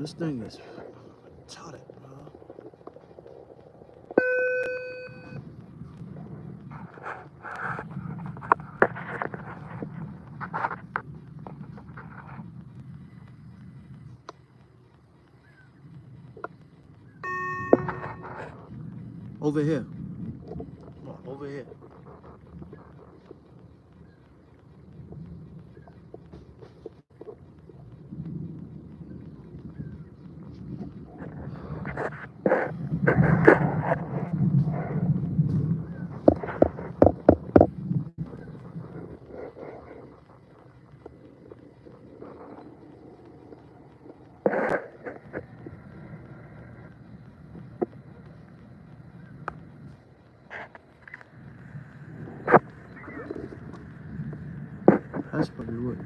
this thing is retarded, bro. Over here. Come on, over here. That's probably what.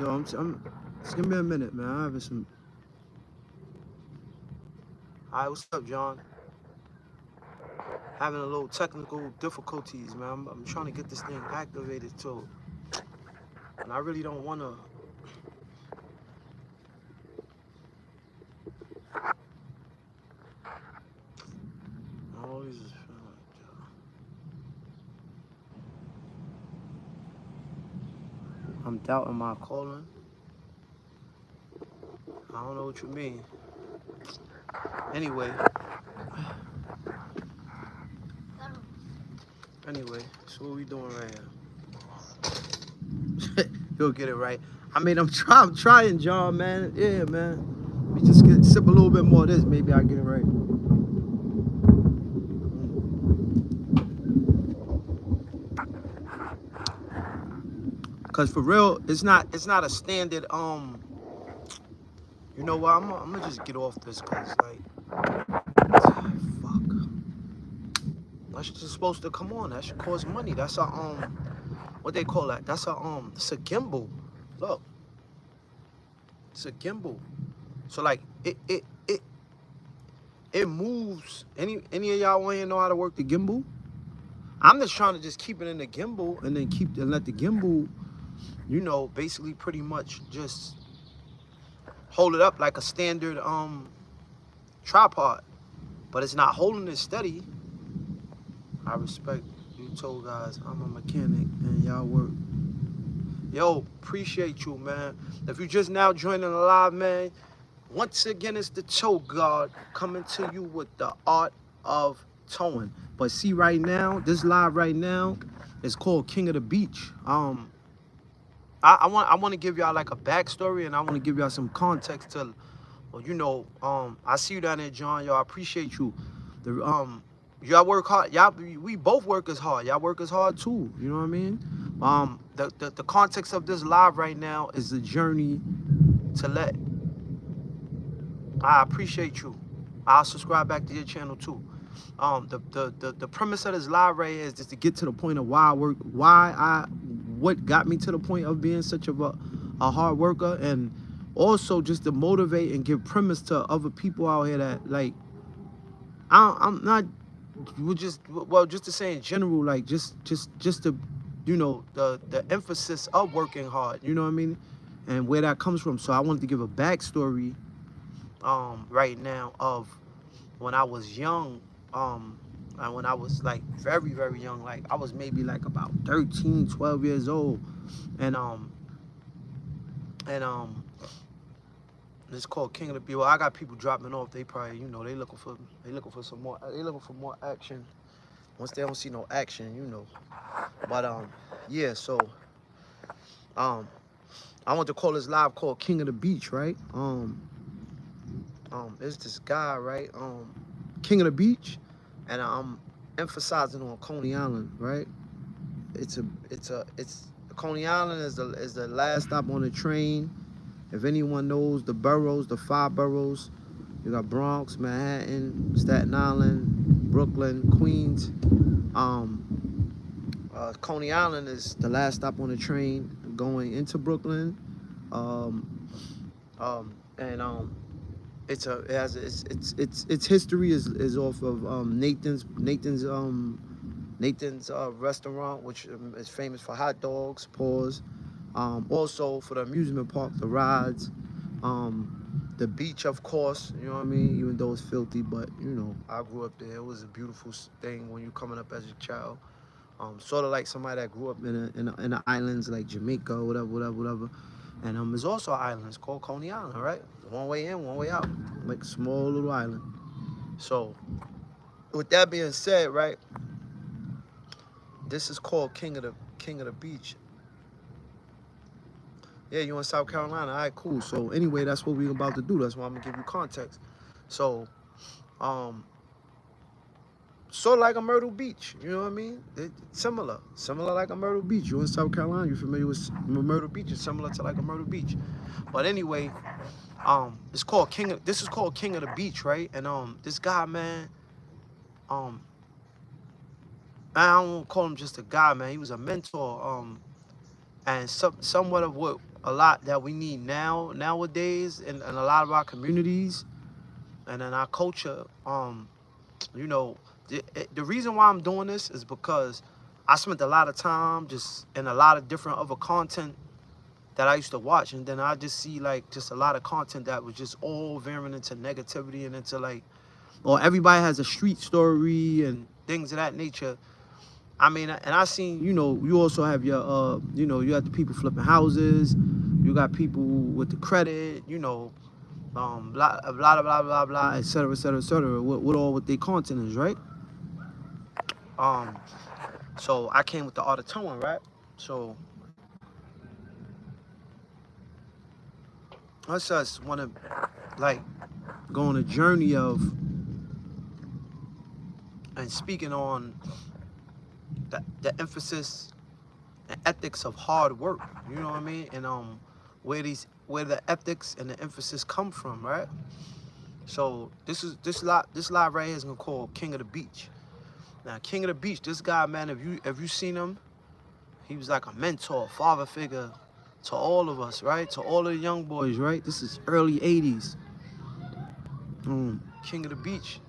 Yo, just give me a minute, man. I'm having some. Alright, what's up, John? Having a little technical difficulties, man. I'm trying to get this thing activated too. And I really don't want to. I'm doubting my calling. I don't know what you mean. Anyway, so what we doing right here? You'll get it right. I mean, I'm trying, John, man. Yeah, man. We just sip a little bit more of this. Maybe I'll get it right. Cause for real, it's not a standard. You know what? I'm gonna just get off this, cause like, fuck. That's just supposed to come on. That should cost money. That's a what they call that? That's it's a gimbal. Look, it's a gimbal. So like, it moves. Any of y'all want to know how to work the gimbal? I'm just trying to just keep it in the gimbal and then let the gimbal, you know, basically pretty much just hold it up like a standard tripod, but it's not holding it steady. I respect you told guys I'm a mechanic and y'all work. Yo, appreciate you, man. If you just now joining the live, man, once again it's the Tow God coming to you with the art of towing. But see, right now, this live right now is called King of the Beach. I want to give y'all like a backstory, and I want to give y'all some context to, well, you know, I see you down there, John. Y'all, appreciate you. Y'all work hard. Y'all, we both work as hard. Y'all work as hard too. You know what I mean? The context of this live right now is the journey to let. I appreciate you. I'll subscribe back to your channel too. The premise of this live right here is just to get to the point of why I work, what got me to the point of being such a hard worker, and also just to motivate and give premise to other people out here that like, I'm not, just to say in general, like just to, you know, the emphasis of working hard, you know what I mean, and where that comes from. So I wanted to give a backstory right now of when I was young, and when I was like very, very young, like I was maybe like about 13, 12 years old, and it's called King of the Beach. Well, I got people dropping off. They probably, you know, they looking for some more. They looking for more action. Once they don't see no action, you know. But yeah. So I want to call this live called King of the Beach, right? There's this guy, right? King of the Beach, and I'm emphasizing on Coney Island, right? It's Coney Island is the last stop on the train. If anyone knows the boroughs, the 5 boroughs, you got Bronx, Manhattan, Staten Island, Brooklyn, Queens. Coney Island is the last stop on the train going into Brooklyn. And its history is off of Nathan's restaurant, which is famous for hot dogs. Pause. Also for the amusement park, the rides, the beach, of course. You know what I mean? Even though it's filthy, but you know, I grew up there. It was a beautiful thing when you're coming up as a child. Sort of like somebody that grew up in the islands like Jamaica, whatever. And there's also an island. It's called Coney Island, right? One way in, one way out, like a small little island. So, with that being said, right, this is called King of the Beach. Yeah, you in South Carolina? All right, cool. So anyway, that's what we're about to do. That's why I'm gonna give you context. So, sort of like a Myrtle Beach, you know what I mean? Similar like a Myrtle Beach. You're in South Carolina, you're familiar with Myrtle Beach. It's similar to like a Myrtle Beach. But anyway, this is called King of the Beach, right? And this guy, man, I don't call him just a guy, man. He was a mentor, and somewhat of what a lot that we need nowadays in a lot of our communities and in our culture. You know, the reason why I'm doing this is because I spent a lot of time just in a lot of different other content that I used to watch, and then I just see like just a lot of content that was just all veering into negativity and into like, well, everybody has a street story and things of that nature. I mean, and I seen, you know, you also have your, you know, you have the people flipping houses, you got people with the credit, you know, blah, blah, blah, blah, blah, et cetera, what all what their content is, right? So I came with the art of towing, right? So let's just want to like go on a journey of and speaking on the emphasis and ethics of hard work. You know what I mean? And where the ethics and the emphasis come from, right? So this live right here is gonna call King of the Beach. Now, King of the Beach, this guy, man, if you seen him, he was like a mentor, father figure to all of us, right? To all of the young boys, right? This is early 80s. King of the Beach.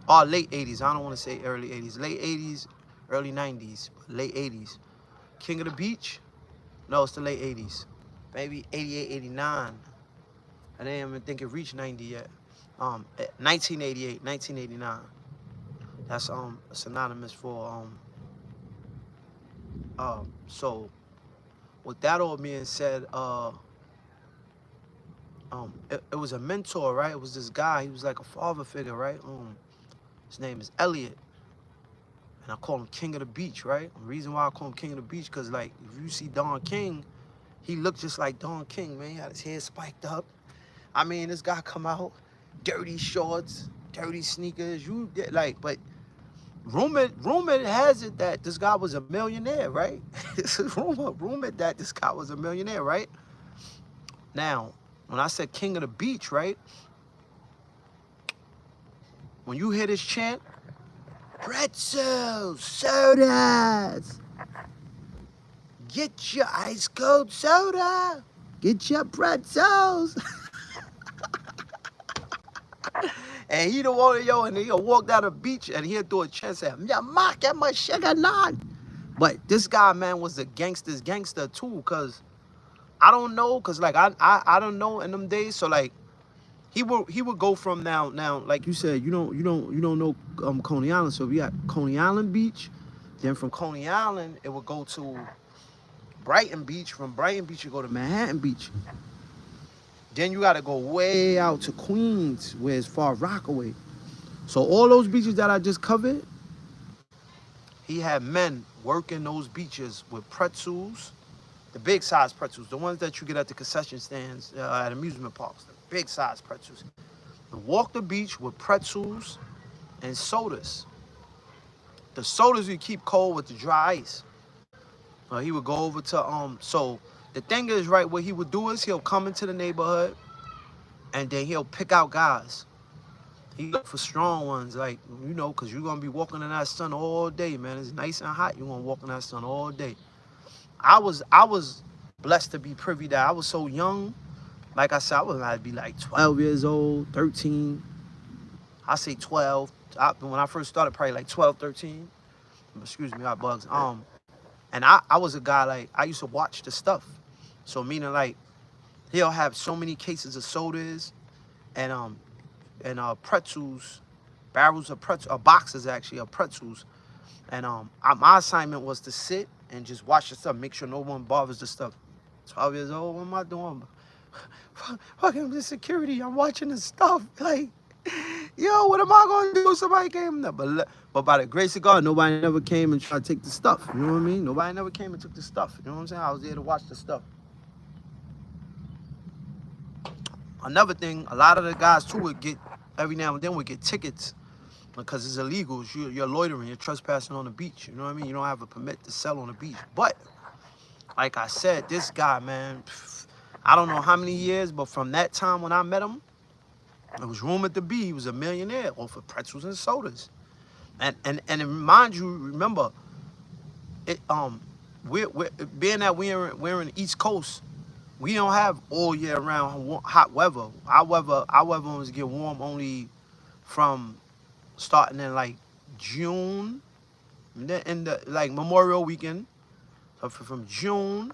Or late 80s. I don't want to say early 80s. Late 80s, early 90s, but late 80s. King of the Beach? No, it's the late 80s. Maybe 88, 89. I didn't even think it reached 90 yet. 1988, 1989. That's synonymous for so with that all being said, it was a mentor, right? It was this guy, he was like a father figure, right? His name is ELLIOT. And I call him King of the Beach, right? The reason why I call him King of the Beach, because like if you see Don King, he looked just like Don King, man. He had his hair spiked up. I mean, this guy come out, dirty shorts, dirty sneakers, but rumored has it that this guy was a millionaire, right? This is rumored that this guy was a millionaire, right? Now, when I said King of the Beach, right? When you hear this chant, pretzels, sodas, get your ice cold soda, get your pretzels. And he the one, and he'll walk down the beach and he'll do a chant and say, "Yeah, ma, get my sugar naan." But this guy, man, was a gangster too, cause I don't know, cause like I don't know in them days. So like he would go from now like you said, you don't know Coney Island. So we got Coney Island Beach, then from Coney Island it would go to Brighton Beach. From Brighton Beach you go to Manhattan Beach. Then you got to go way out to Queens, where it's far Rockaway. So all those beaches that I just covered, he had men working those beaches with pretzels, the big size pretzels, the ones that you get at the concession stands at amusement parks, the big size pretzels. and walk the beach with pretzels and sodas. The sodas we keep cold with the dry ice. He would go over to so the thing is, right, what he would do is he'll come into the neighborhood and then he'll pick out guys. He look for strong ones, like, you know, because you're going to be walking in that sun all day, man. It's nice and hot. You're going to walk in that sun all day. I was blessed to be privy that I was so young. Like I said, I'd be like 12 years old, 13. I say 12. When I first started, probably like 12, 13. Excuse me, I bugs. And I was a guy, like, I used to watch the stuff. So meaning, like, he'll have so many cases of sodas and pretzels, barrels of pretzels, boxes actually of pretzels. And my assignment was to sit and just watch the stuff, make sure no one bothers the stuff. 12 years old, what am I doing? Fucking the security, I'm watching the stuff. Like, yo, what am I gonna do? Somebody came there. But by the grace of God, nobody never came and tried to take the stuff. You know what I mean? Nobody never came and took the stuff. You know what I'm saying? I was there to watch the stuff. Another thing, a lot of the guys too would get, every now and then would get tickets because it's illegal. You're loitering, you're trespassing on the beach. You know what I mean? You don't have a permit to sell on the beach. But like I said, this guy, man, I don't know how many years, but from that time when I met him, it was rumored to be he was a millionaire off of pretzels and sodas. And mind you, remember, it we're being that we're in the East Coast, we don't have all year round hot weather. Our weather was get warm only from starting in like June, and then in the like Memorial weekend, so from June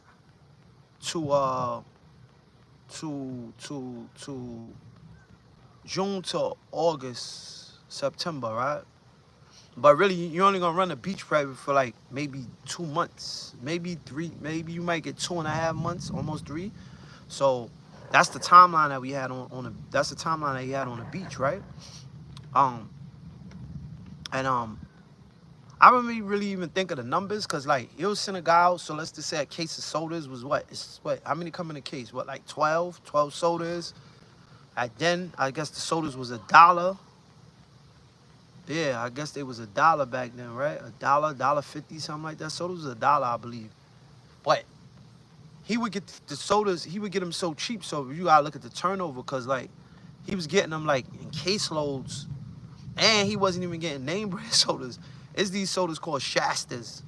to June to August, September, right? But really, you're only gonna run a beach private for like maybe 2 months, maybe 3, maybe you might get 2.5 months, almost 3. So that's the timeline that we had that's the timeline that he had on the beach, right? I don't really even think of the numbers, cause like he'll send a guy out. So let's just say a case of sodas was what? It's what? How many come in a case? What, like 12 sodas? Then I guess the sodas was $1. Yeah, I guess they was $1 back then, right? $1.50, something like that. Sodas was $1, I believe. But he would get the sodas, he would get them so cheap. So you gotta look at the turnover, cause like he was getting them like in case loads, and he wasn't even getting name brand sodas. It's these sodas called Shastas.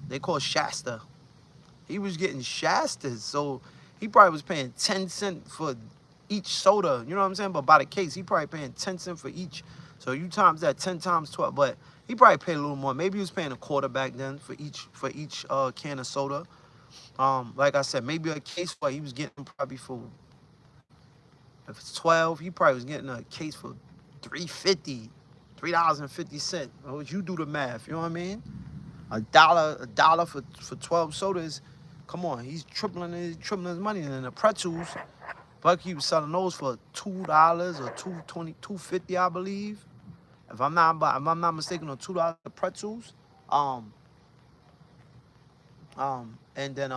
They call Shasta. He was getting Shastas, so he probably was paying 10 cents for each soda. You know what I'm saying? But by the case, he probably paying 10 cents for each. So you times that 10 times 12, but he probably paid a little more. Maybe he was paying $0.25 back then for each can of soda. Like I said, maybe a case what he was getting probably for, if it's 12, he probably was getting a case for $3.50, $3.50. Oh, you do the math, you know what I mean? $1 for 12 sodas. Come on, he's tripling his money. And the pretzels, Bucky was selling those for $2 or $2.20, $2.50, I believe. If I'm not mistaken, on $2 pretzels. And then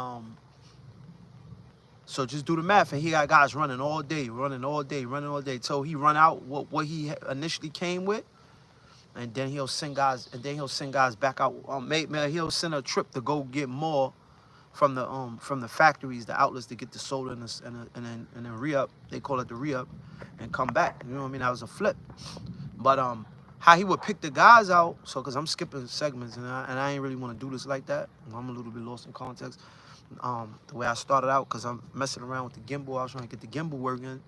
so just do the math, and he got guys running all day. Till he run out what he initially came with, and then he'll send guys. Back out. He'll send a trip to go get more from the factories, the outlets, to get the soda and then re-up. They call it the re-up, and come back. You know what I mean? That was a flip. But how he would pick the guys out. So, cause I'm skipping segments, and I ain't really want to do this like that. I'm a little bit lost in context. The way I started out, cause I'm messing around with the gimbal. I was trying to get the gimbal working,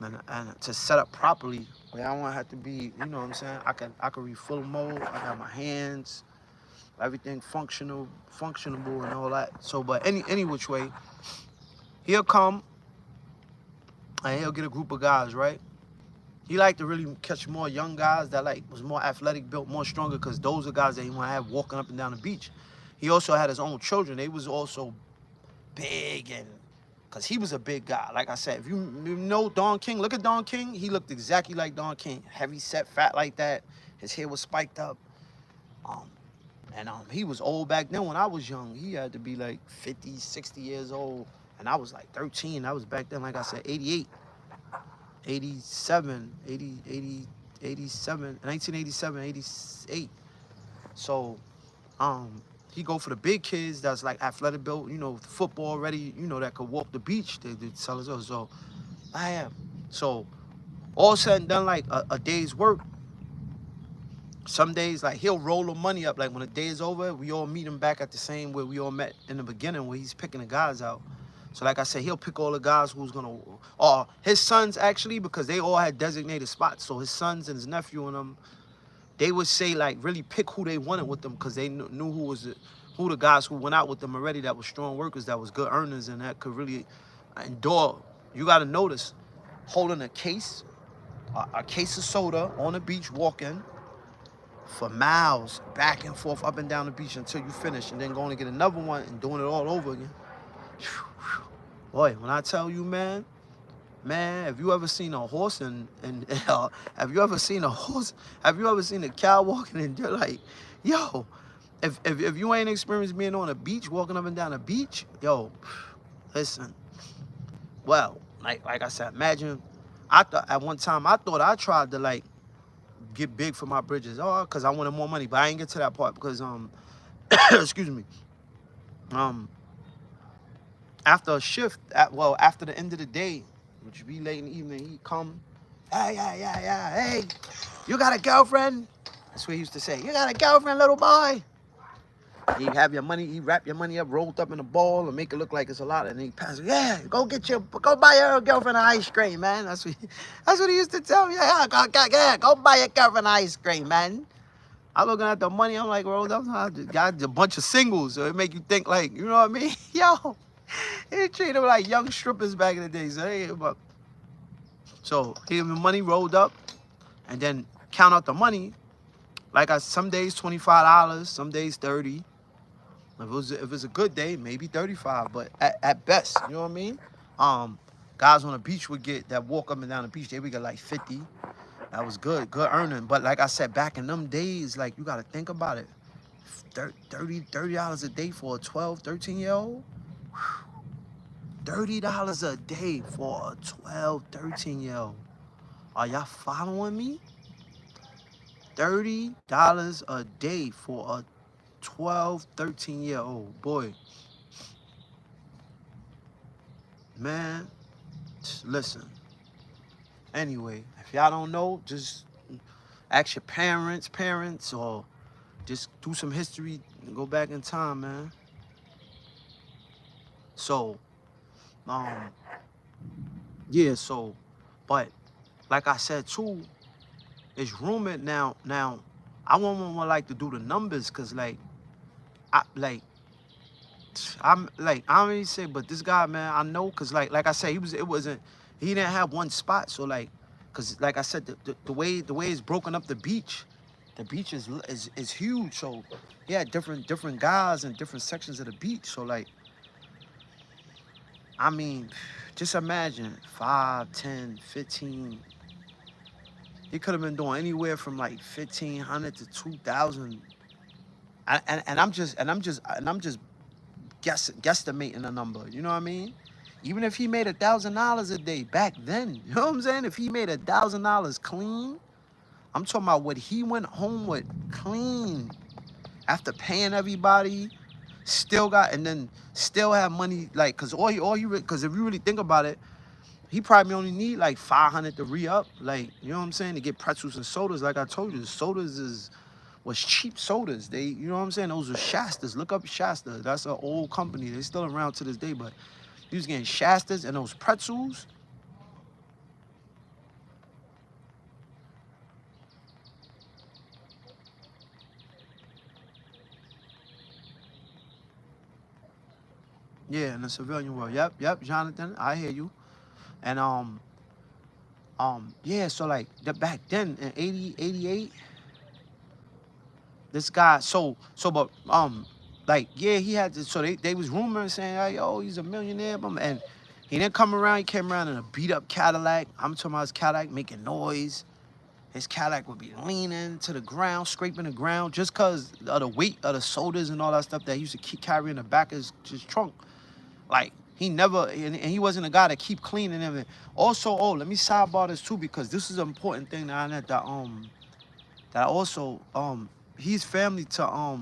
and to set up properly. Where I want to have to be, you know what I'm saying? I can read full mode. I got my hands, everything functionable and all that. So, but any which way, he'll come and he'll get a group of guys, right? He liked to really catch more young guys that like was more athletic, built, more stronger, because those are guys that he want to have walking up and down the beach. He also had his own children. They was also big, and because he was a big guy. Like I said, if you know Don King, look at Don King. He looked exactly like Don King. Heavy set, fat like that. His hair was spiked up. And he was old back then. When I was young, he had to be like 50, 60 years old. And I was like 13. That was back then, like I said, 88. 87, 80, 80, 87, 1987, 88. So, he go for the big kids that's like athletic built, you know, football ready, you know, that could walk the beach. They tell us, so I am. So all said and done, like a day's work. Some days, like he'll roll the money up. Like when the day is over, we all meet him back at the same where we all met in the beginning, where he's picking the guys out. So like I said, he'll pick all the guys who's gonna, or his sons actually, because they all had designated spots. So his sons and his nephew and them, they would say like really pick who they wanted with them, because they knew who the guys who went out with them already that was strong workers, that was good earners, and that could really endure. You got to notice, holding a case of soda on the beach, walking for miles back and forth up and down the beach until you finish, and then going to get another one and doing it all over again. Boy, when I tell you, man, if you ever seen a horse and have you ever seen a cow walking and you're like, yo, if you ain't experienced being on a beach, walking up and down a beach, yo, listen. Well, like I said, imagine, I thought at one time I tried to like get big for my bridges, because I wanted more money, but I ain't get to that part because excuse me, after a shift, after the end of the day, which would be late in the evening, he'd come, hey, you got a girlfriend? That's what he used to say. You got a girlfriend, little boy? He'd have your money, he'd wrap your money up, rolled up in a ball, and make it look like it's a lot, and he'd pass it. Yeah, go buy your girlfriend an ice cream, man. That's what he used to tell me. Yeah, go buy your girlfriend an ice cream, man. I'm looking at the money, I'm like, rolled up, I got a bunch of singles, so it make you think like, you know what I mean? Yo, he treated them like young strippers back in the day. So he had the money rolled up, and then count out the money. Like some days $25, some days 30. If it's a good day, maybe 35, but at best, you know what I mean? Guys on the beach would get that walk up and down the beach, they would get like 50. That was good earning. But like I said, back in them days, like you gotta think about it. $30 a day for a 12, 13-year-old? $30 a day for a 12, 13-year-old. Are y'all following me? $30 a day for a 12, 13-year-old boy. Man, listen. Anyway, if y'all don't know, just ask your parents, or just do some history and go back in time, man. So, yeah, so, but like I said too, it's rumored now, I won't like to do the numbers, because like, I don't even say, but this guy, man, I know, because like I said, he didn't have one spot. So like, because like I said, the way it's broken up, the beach is huge. So yeah, different guys in different sections of the beach. So like, I mean, just imagine 5, 10, 15. He could have been doing anywhere from like 1,500 to 2,000. And I'm just guesstimating a number, you know what I mean? Even if he made $1,000 a day back then, you know what I'm saying? If he made $1,000 clean, I'm talking about what he went home with clean after paying everybody, still got, and then still have money, like, because because if you really think about it, he probably only need like 500 to re-up, like, you know what I'm saying, to get pretzels and sodas. Like I told you, sodas was cheap sodas. They, you know what I'm saying? Those were Shastas. Look up Shasta. That's an old company. They're still around to this day, but he was getting Shastas and those pretzels. Yeah, in the civilian world. Yep, Jonathan, I hear you. And yeah, so like back then in 80, 88, this guy, but like, yeah, he had to, so they was rumoring saying, hey, yo, he's a millionaire, and he didn't come around. He came around in a beat up Cadillac. I'm talking about his Cadillac making noise. His Cadillac would be leaning to the ground, scraping the ground, just because of the weight of the sodas and all that stuff that he used to keep carrying in the back of his trunk. Like, He never, and he wasn't a guy to keep cleaning him. Also, oh, let me sidebar this too, because this is an important thing that that also, he's family to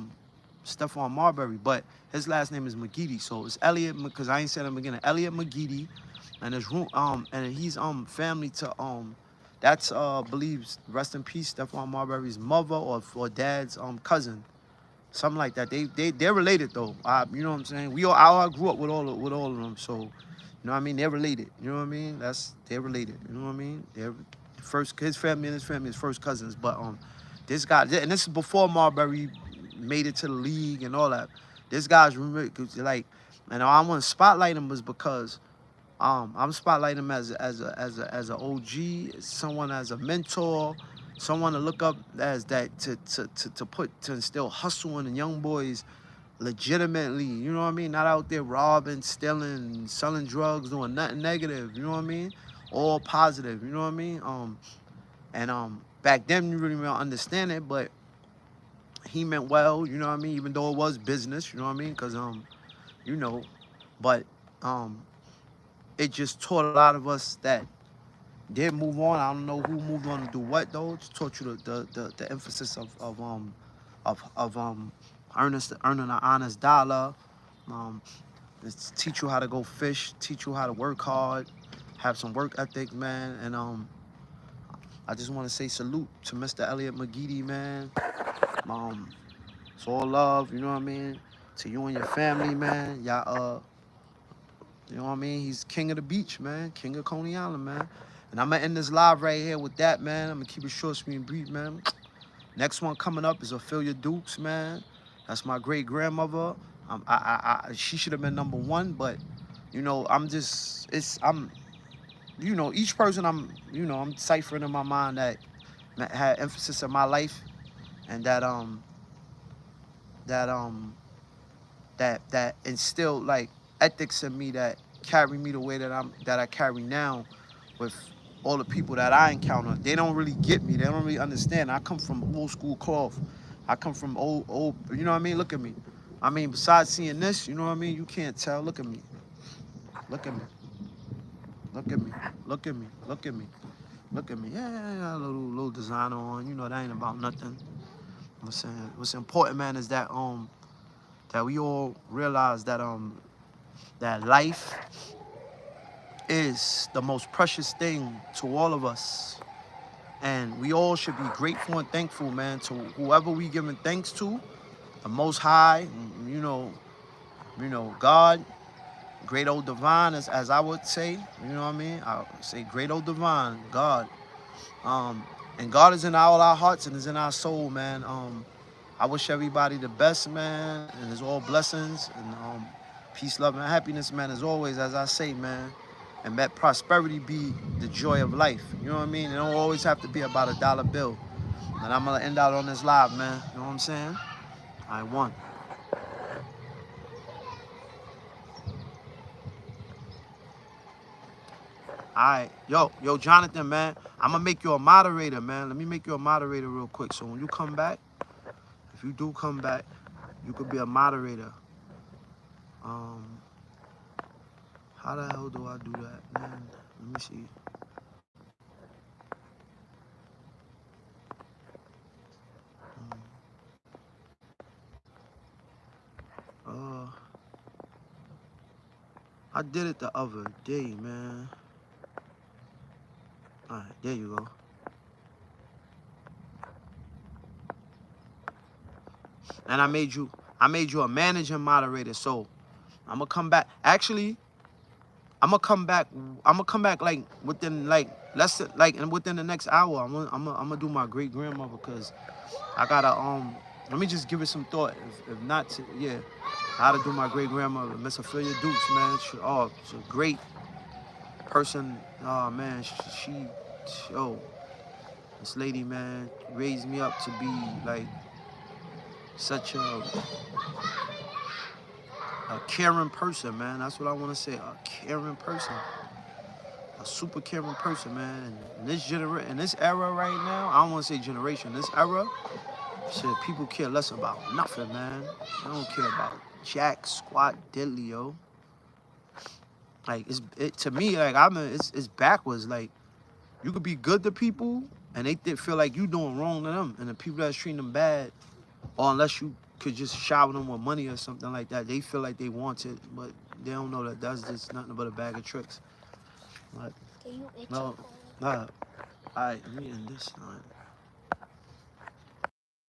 Stephon Marbury, but his last name is McGeady, so it's Elliot, because I ain't said him again, Elliot McGeady, and his and he's family to that's believes, rest in peace, Stephon Marbury's mother or dad's cousin, something like that. They're related though. You know what I'm saying? I grew up with all of them, so you know what I mean. They're related. You know what I mean? They're related. You know what I mean? They're his family and his family is first cousins. But this guy, and this is before Marbury made it to the league and all that. This guy's like, and I want to spotlight him was because I'm spotlighting him as an OG, someone as a mentor, someone to look up as that to instill hustle in the young boys legitimately, you know what I mean? Not out there robbing, stealing, selling drugs, doing nothing negative, you know what I mean? All positive, you know what I mean? Back then you really don't understand it, but he meant well, you know what I mean? Even though it was business, you know what I mean? Cause you know, but it just taught a lot of us that did move on. I don't know who moved on to do what though. It taught you the emphasis of earning an honest dollar. It's teach you how to go fish, teach you how to work hard, have some work ethic, man. And I just want to say salute to Mr. Elliot McGeady, man. It's all love, you know what I mean? To you and your family, man. Y'all you know what I mean? He's king of the beach, man. King of Coney Island, man. And I'm going to end this live right here with that, man. I'm going to keep it short, sweet, and brief, man. Next one coming up is Ophelia Dukes, man. That's my great-grandmother. She should have been #1, but, you know, you know, each person I'm ciphering in my mind that had emphasis in my life and that instilled, like, ethics in me that carry me the way that I carry now with all the people that I encounter. They don't really get me. They don't really understand. I come from old school cloth. I come from old, you know what I mean? Look at me. I mean, besides seeing this, you know what I mean? You can't tell. Look at me. Look at me. Look at me. Look at me. Look at me. Look at me. Yeah, a little designer on. You know, that ain't about nothing. I'm saying what's important, man, is that that we all realize that that life is the most precious thing to all of us. And we all should be grateful and thankful, man, to whoever we giving thanks to, the Most High, you know, God, great old divine, as I would say, you know what I mean? I would say great old divine, God. And God is in all our hearts and is in our soul, man. I wish everybody the best, man, and it's all blessings and peace, love, and happiness, man, as always, as I say, man. And let prosperity be the joy of life. You know what I mean? It don't always have to be about a dollar bill. And I'm gonna end out on this live, man. You know what I'm saying? I won. All right, yo, Jonathan, man. I'm gonna make you a moderator, man. Let me make you a moderator real quick. So when you come back, if you do come back, you could be a moderator. How the hell do I do that, man? Let me see. I did it the other day, man. All right, there you go. And I made you a managing moderator. So I'm gonna come back. Actually, I'm gonna come back like within within the next hour. I'm gonna do my great grandmother because I gotta let me just give it some thought. If not, yeah, how to do my great grandmother, Miss Ophelia Dukes, man. She's a great person. Oh man, this lady, man, raised me up to be like such a caring person, man. That's what I want to say. A caring person. A super caring person, man. In this in this era right now, I don't want to say generation, this era, shit, people care less about nothing, man. They don't care about jack, squat, diddly, yo. Like to me, like it's backwards. Like you could be good to people and they feel like you doing wrong to them, and the people that's treating them bad, or unless you could just shower them with money or something like that, they feel like they want it, but they don't know that that's just nothing but a bag of tricks. Like, no, nah. All right, let me end this. All right.